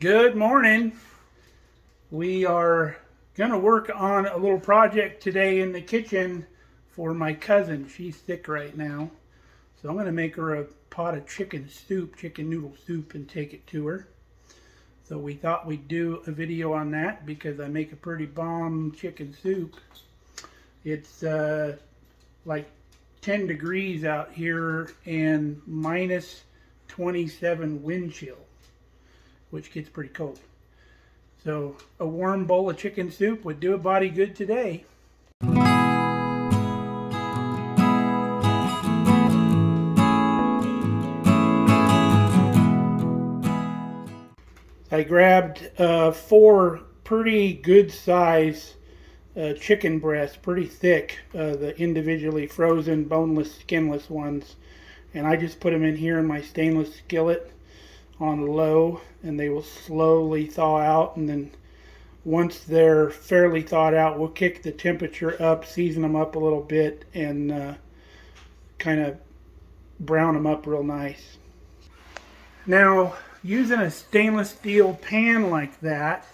Good morning. We are going to work on a little project today in the kitchen for my cousin. She's sick right now. So I'm going to make her a pot of chicken soup, chicken noodle soup, and take it to her. So we thought we'd do a video on that because I make a pretty bomb chicken soup. It's like 10 degrees out here and minus 27 wind chill, which gets pretty cold. So a warm bowl of chicken soup would do a body good today. I grabbed 4 pretty good size chicken breasts, pretty thick, the individually frozen, boneless, skinless ones. And I just put them in here in my stainless skillet on low, and they will slowly thaw out. And then once they're fairly thawed out, we'll kick the temperature up, season them up a little bit, and kind of brown them up real nice. Now, using a stainless steel pan like that,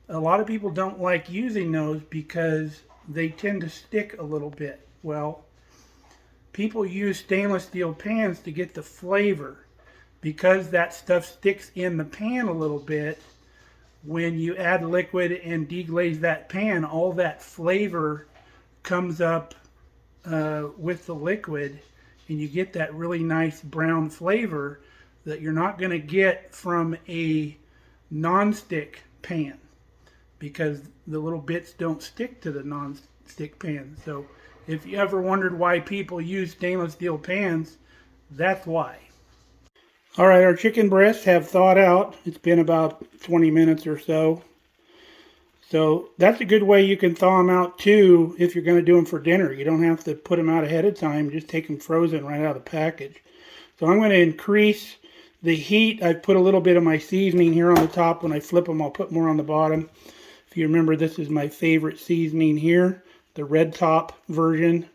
a lot of people don't like using those because they tend to stick a little bit. Well, people use stainless steel pans to get the flavor. Because that stuff sticks in the pan a little bit, when you add liquid and deglaze that pan, all that flavor comes up with the liquid, and you get that really nice brown flavor that you're not going to get from a non-stick pan, because the little bits don't stick to the non-stick pan. So if you ever wondered why people use stainless steel pans, that's why. Alright, our chicken breasts have thawed out. It's been about 20 minutes or so. So that's a good way you can thaw them out too if you're going to do them for dinner. You don't have to put them out ahead of time. Just take them frozen right out of the package. So I'm going to increase the heat. I've put a little bit of my seasoning here on the top. When I flip them, I'll put more on the bottom. If you remember, this is my favorite seasoning here, the red top version.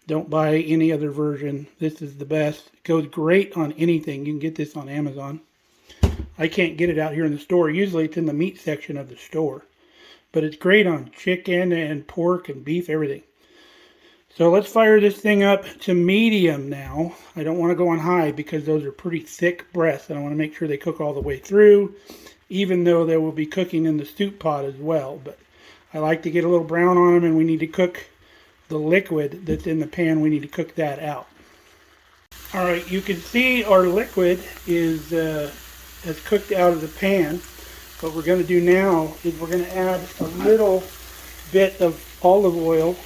Don't buy any other version. This is the best. It goes great on anything. You can get this on Amazon. I can't get it out here in the store. Usually it's in the meat section of the store. But it's great on chicken and pork and beef, everything. So let's fire this thing up to medium now. I don't want to go on high because those are pretty thick breasts. And I want to make sure they cook all the way through, even though they will be cooking in the soup pot as well. But I like to get a little brown on them, and we need to cook the liquid that's in the pan. We need to cook that out. Alright, you can see our liquid is has cooked out of the pan. What we're going to do now is we're going to add a little bit of olive oil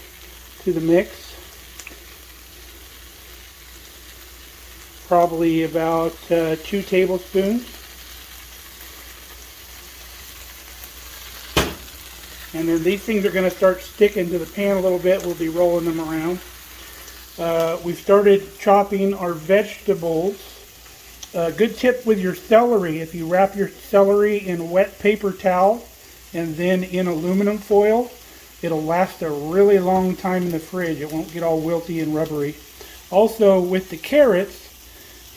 to the mix. Probably about 2 tablespoons. And then these things are going to start sticking to the pan a little bit. We'll be rolling them around. We've started chopping our vegetables. Good tip with your celery: if you wrap your celery in wet paper towel and then in aluminum foil, it'll last a really long time in the fridge. It won't get all wilty and rubbery. Also, with the carrots,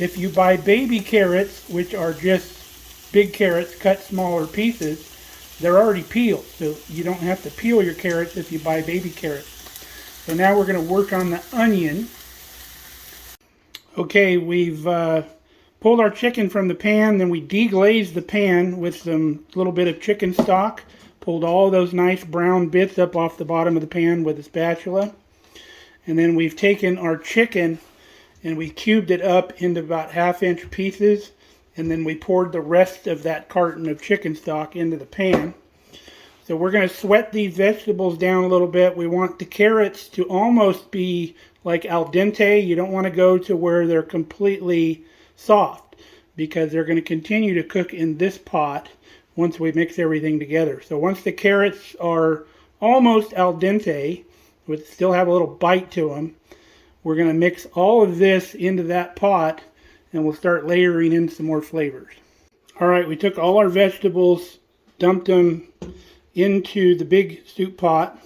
if you buy baby carrots, which are just big carrots cut smaller pieces, they're already peeled, so you don't have to peel your carrots if you buy baby carrots. So now we're going to work on the onion. Okay, we've pulled our chicken from the pan, then we deglazed the pan with some little bit of chicken stock. Pulled all those nice brown bits up off the bottom of the pan with a spatula. And then we've taken our chicken and we cubed it up into about 1/2-inch pieces. And then we poured the rest of that carton of chicken stock into the pan. So we're going to sweat these vegetables down a little bit. We want the carrots to almost be like al dente. You don't want to go to where they're completely soft, because they're going to continue to cook in this pot once we mix everything together. So once the carrots are almost al dente, but still have a little bite to them, we're going to mix all of this into that pot, and we'll start layering in some more flavors. Alright, we took all our vegetables, dumped them into the big soup pot.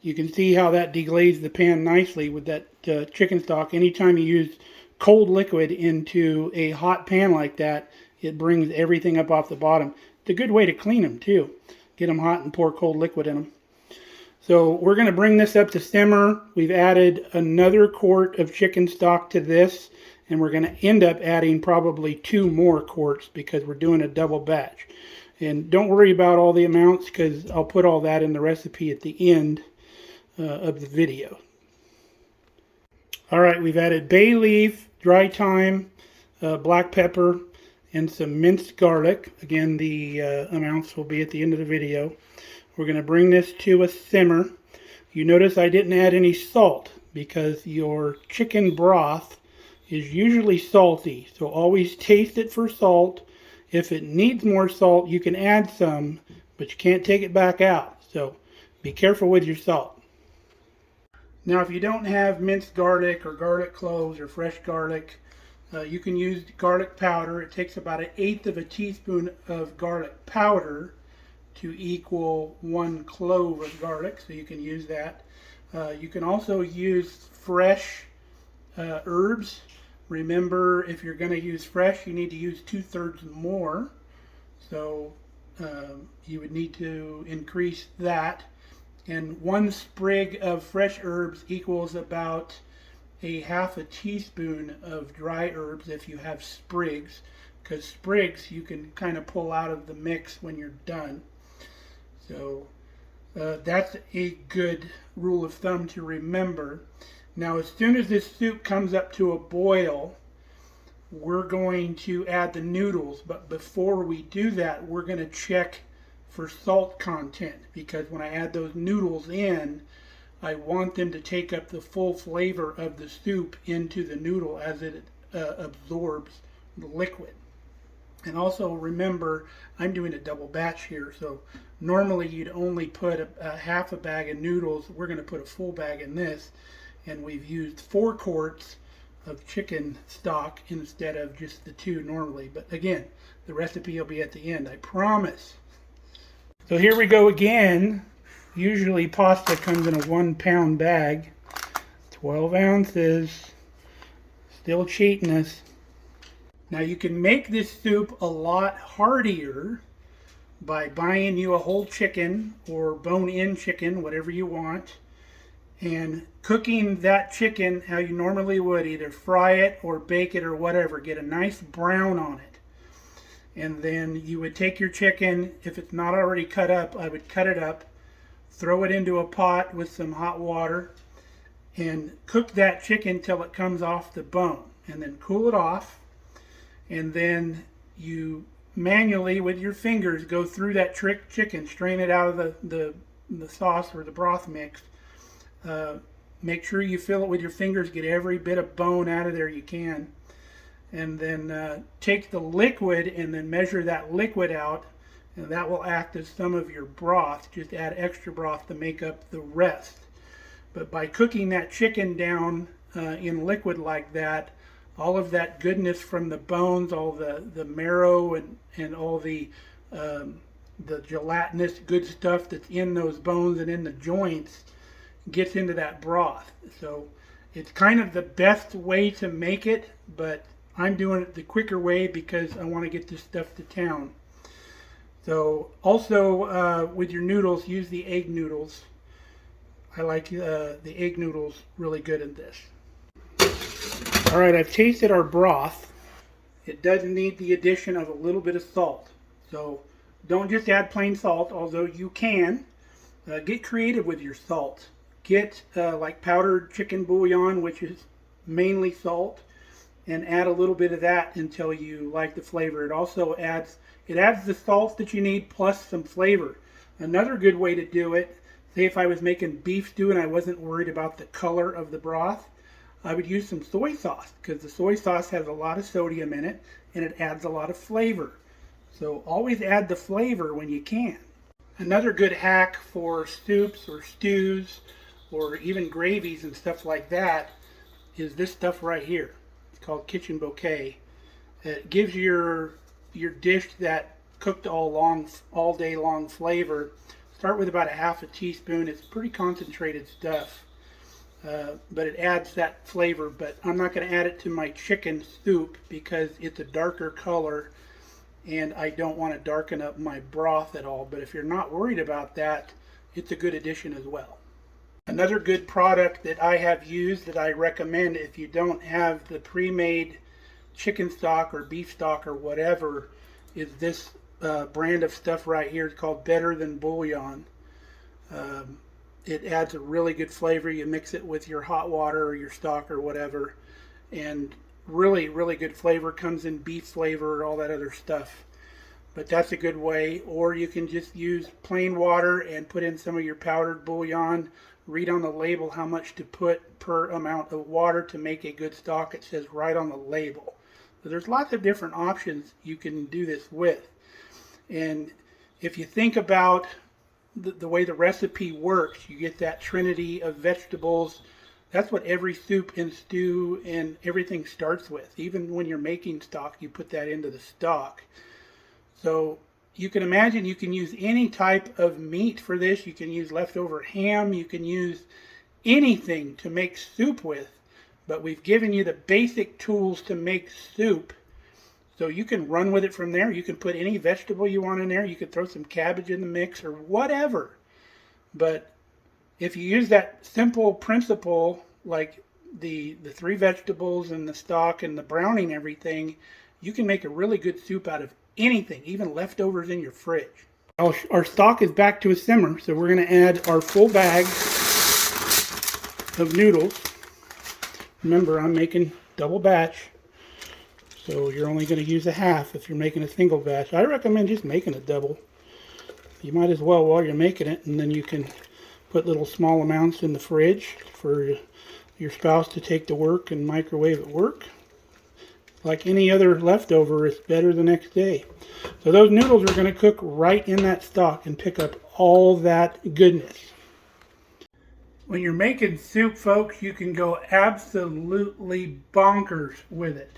You can see how that deglazed the pan nicely with that chicken stock. Anytime you use cold liquid into a hot pan like that, it brings everything up off the bottom. It's a good way to clean them too. Get them hot and pour cold liquid in them. So we're going to bring this up to simmer. We've added another quart of chicken stock to this, and we're going to end up adding probably 2 more quarts because we're doing a double batch. And don't worry about all the amounts because I'll put all that in the recipe at the end of the video. All right, we've added bay leaf, dry thyme, black pepper, and some minced garlic. Again, the amounts will be at the end of the video. We're going to bring this to a simmer. You notice I didn't add any salt because your chicken broth is usually salty. So always taste it for salt. If it needs more salt, you can add some, but you can't take it back out. So be careful with your salt. Now, if you don't have minced garlic or garlic cloves or fresh garlic, you can use garlic powder. It takes about 1/8 of a teaspoon of garlic powder to equal 1 clove of garlic, so you can use that. You can also use fresh herbs. Remember, if you're going to use fresh, you need to use 2/3 more. So you would need to increase that. And 1 sprig of fresh herbs equals about 1/2 teaspoon of dry herbs if you have sprigs, because sprigs you can kind of pull out of the mix when you're done. So that's a good rule of thumb to remember. Now, as soon as this soup comes up to a boil, we're going to add the noodles. But before we do that, we're going to check for salt content, because when I add those noodles in, I want them to take up the full flavor of the soup into the noodle as it absorbs the liquid. And also remember, I'm doing a double batch here, so normally you'd only put a half a bag of noodles. We're going to put a full bag in this, and we've used 4 quarts of chicken stock instead of just the 2 normally. But again, the recipe will be at the end, I promise. So here we go again. Usually pasta comes in a 1-pound bag. 12 ounces. Still cheating us. Now you can make this soup a lot heartier by buying you a whole chicken or bone-in chicken, whatever you want, and cooking that chicken how you normally would, either fry it or bake it or whatever. Get a nice brown on it. And then you would take your chicken, if it's not already cut up, I would cut it up, throw it into a pot with some hot water, and cook that chicken till it comes off the bone, and then cool it off. And then you manually with your fingers go through that chicken, strain it out of the sauce or the broth mix. Make sure you fill it with your fingers, get every bit of bone out of there you can. And then take the liquid and then measure that liquid out, and that will act as some of your broth. Just add extra broth to make up the rest. But by cooking that chicken down in liquid like that, all of that goodness from the bones, all the marrow and all the gelatinous good stuff that's in those bones and in the joints gets into that broth. So it's kind of the best way to make it, but I'm doing it the quicker way because I want to get this stuff to town. So also with your noodles, use the egg noodles. I like the egg noodles really good in this. All right, I've tasted our broth. It does need the addition of a little bit of salt. So don't just add plain salt, although you can. Get creative with your salt. Get like powdered chicken bouillon, which is mainly salt, and add a little bit of that until you like the flavor. It also adds the salt that you need plus some flavor. Another good way to do it, say if I was making beef stew and I wasn't worried about the color of the broth, I would use some soy sauce, because the soy sauce has a lot of sodium in it and it adds a lot of flavor. So always add the flavor when you can. Another good hack for soups or stews or even gravies and stuff like that is this stuff right here. It's called Kitchen Bouquet. It gives your dish that cooked all day long flavor. Start with about 1/2 teaspoon. It's pretty concentrated stuff. But it adds that flavor. But I'm not going to add it to my chicken soup because it's a darker color and I don't want to darken up my broth at all. But if you're not worried about that, it's a good addition as well. Another good product that I have used that I recommend if you don't have the pre-made chicken stock or beef stock or whatever is this brand of stuff right here. It's called Better Than Bouillon. It adds a really good flavor. You mix it with your hot water or your stock or whatever, and really, really good flavor. Comes in beef flavor, all that other stuff. But that's a good way. Or you can just use plain water and put in some of your powdered bouillon. Read on the label how much to put per amount of water to make a good stock. It says right on the label. So there's lots of different options you can do this with. And if you think about the way the recipe works, you get that trinity of vegetables. That's what every soup and stew and everything starts with. Even when you're making stock, you put that into the stock. So you can imagine you can use any type of meat for this. You can use leftover ham. You can use anything to make soup with. But we've given you the basic tools to make soup. So you can run with it from there. You can put any vegetable you want in there. You could throw some cabbage in the mix or whatever. But if you use that simple principle, like the 3 vegetables and the stock and the browning everything, you can make a really good soup out of anything, even leftovers in your fridge. Our stock is back to a simmer, so we're going to add our full bag of noodles. Remember, I'm making double batch, so you're only going to use a half if you're making a single batch. I recommend just making a double. You might as well while you're making it, and then you can put little small amounts in the fridge for your spouse to take to work and microwave at work. Like any other leftover, it's better the next day. So those noodles are going to cook right in that stock and pick up all that goodness. When you're making soup, folks, you can go absolutely bonkers with it.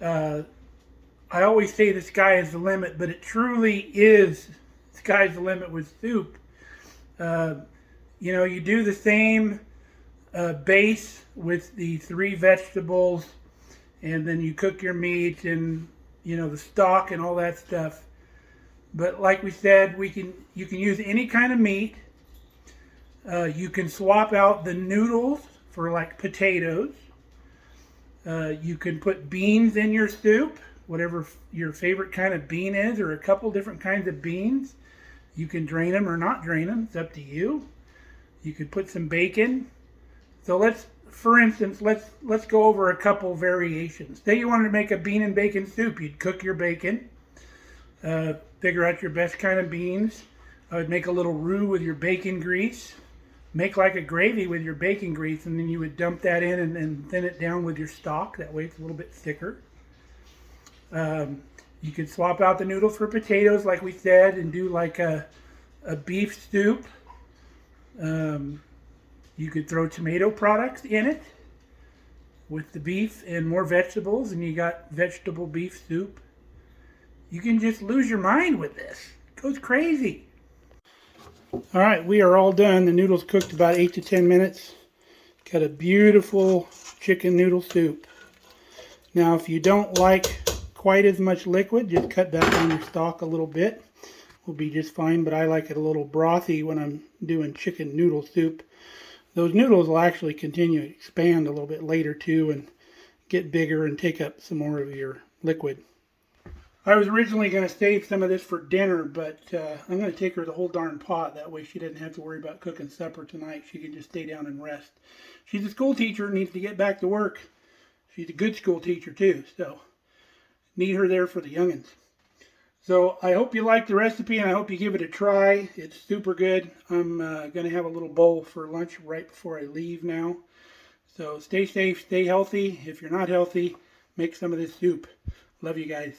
I always say the sky is the limit, but it truly is the sky's the limit with soup. You know, you do the same base with the 3 vegetables, and then you cook your meat and, you know, the stock and all that stuff. But like we said, you can use any kind of meat. You can swap out the noodles for like potatoes. You can put beans in your soup, whatever your favorite kind of bean is, or a couple different kinds of beans. You can drain them or not drain them. It's up to you. You could put some bacon. So for instance, let's go over a couple variations. Say you wanted to make a bean and bacon soup. You'd cook your bacon, figure out your best kind of beans. I would make a little roux with your bacon grease. Make like a gravy with your bacon grease, and then you would dump that in and thin it down with your stock. That way it's a little bit thicker. You could swap out the noodles for potatoes, like we said, and do like a beef soup. You could throw tomato products in it with the beef and more vegetables, and you got vegetable beef soup. You can just lose your mind with this. It goes crazy. All right, we are all done. The noodles cooked about 8 to 10 minutes. Got a beautiful chicken noodle soup. Now, if you don't like quite as much liquid, just cut back on your stock a little bit. Will be just fine, but I like it a little brothy when I'm doing chicken noodle soup. Those noodles will actually continue to expand a little bit later too and get bigger and take up some more of your liquid. I was originally going to save some of this for dinner, but I'm going to take her the whole darn pot. That way she doesn't have to worry about cooking supper tonight. She can just stay down and rest. She's a school teacher, needs to get back to work. She's a good school teacher too, so need her there for the youngins. So I hope you like the recipe, and I hope you give it a try. It's super good. I'm going to have a little bowl for lunch right before I leave now. So stay safe, stay healthy. If you're not healthy, make some of this soup. Love you guys.